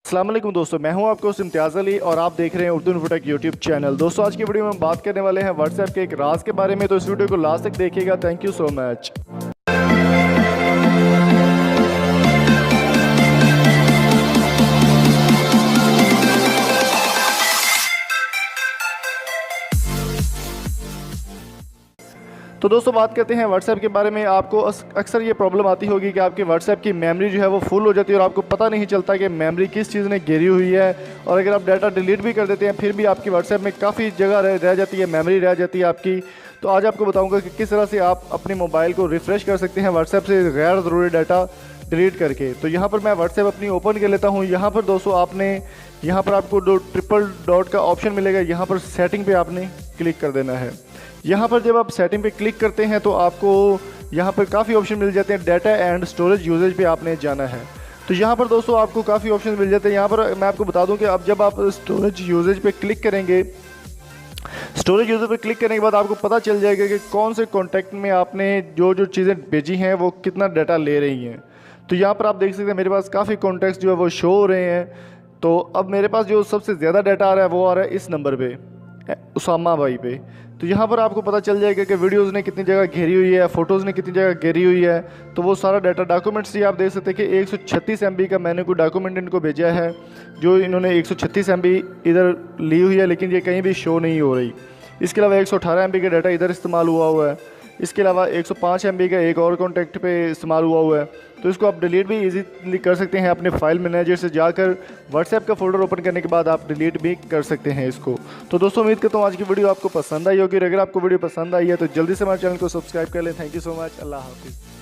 अस्सलाम वालेकुम दोस्तों, मैं हूं आपको इम्तियाज़ अली और आप देख रहे हैं उर्दू इन्फोटेक यूट्यूब चैनल। दोस्तों आज की वीडियो में हम बात करने वाले हैं व्हाट्सएप के एक राज के बारे में, तो इस वीडियो को लास्ट तक देखिएगा। Thank you so much. तो दोस्तों बात करते हैं व्हाट्सएप के बारे में। आपको अक्सर ये प्रॉब्लम आती होगी कि आपके व्हाट्सएप की मेमोरी जो है वो फुल हो जाती है और आपको पता नहीं चलता कि मेमोरी किस चीज़ ने घेरी हुई है। और अगर आप डाटा डिलीट भी कर देते हैं फिर भी आपकी व्हाट्सएप में काफ़ी जगह रह जाती है, मेमोरी रह जाती है आपकी। तो आज आपको बताऊँगा कि किस तरह से आप अपने मोबाइल को रिफ़्रेश कर सकते हैं व्हाट्सएप से गैर ज़रूरी डाटा डिलीट करके। तो यहाँ पर मैं व्हाट्सएप अपनी ओपन कर लेता हूँ। यहाँ पर दोस्तों यहाँ पर आपको ट्रिपल डॉट का ऑप्शन मिलेगा, यहाँ पर सेटिंग पे आपने क्लिक कर देना है। यहाँ पर जब आप सेटिंग पे क्लिक करते हैं तो आपको यहाँ पर काफ़ी ऑप्शन मिल जाते हैं। डाटा एंड स्टोरेज यूजेज पे आपने जाना है। तो यहाँ पर दोस्तों आपको काफ़ी ऑप्शन मिल जाते हैं। यहाँ पर मैं आपको बता दूँ कि अब जब आप स्टोरेज यूजेज पे क्लिक करेंगे, स्टोरेज यूज़र पर क्लिक करने के बाद आपको पता चल जाएगा कि कौन से कॉन्टैक्ट में आपने जो चीज़ें भेजी हैं वो कितना डाटा ले रही हैं। तो यहाँ पर आप देख सकते हैं मेरे पास काफ़ी कॉन्टैक्ट्स जो है वो शो हो रहे हैं। तो अब मेरे पास जो सबसे ज़्यादा डाटा आ रहा है वो आ रहा है इस नंबर पे, उसामा भाई पे। तो यहाँ पर आपको पता चल जाएगा कि वीडियोज़ ने कितनी जगह घेरी हुई है, फ़ोटोज़ ने कितनी जगह घेरी हुई है। तो वो सारा डाटा डॉक्यूमेंट्स ही आप देख सकते हैं कि 136 MB का मैंने कोई डॉक्यूमेंट इनको भेजा है, जो इन्होंने 136 MB इधर ली हुई है, लेकिन ये कहीं भी शो नहीं हो रही। इसके अलावा 118 MB का डाटा इधर इस्तेमाल हुआ है। इसके अलावा 105 MB का एक और कॉन्टैक्ट पे इस्तेमाल हुआ है। तो इसको आप डिलीट भी इजीली कर सकते हैं। अपने फाइल मैनेजर से जाकर व्हाट्सएप का फोल्डर ओपन करने के बाद आप डिलीट भी कर सकते हैं इसको। तो दोस्तों उम्मीद करता हूँ आज की वीडियो आपको पसंद आई होगी। अगर आपको वीडियो पसंद आई है तो जल्दी से हमारे चैनल को सब्सक्राइब कर लें। Thank you so much. अल्लाह हाफिज़।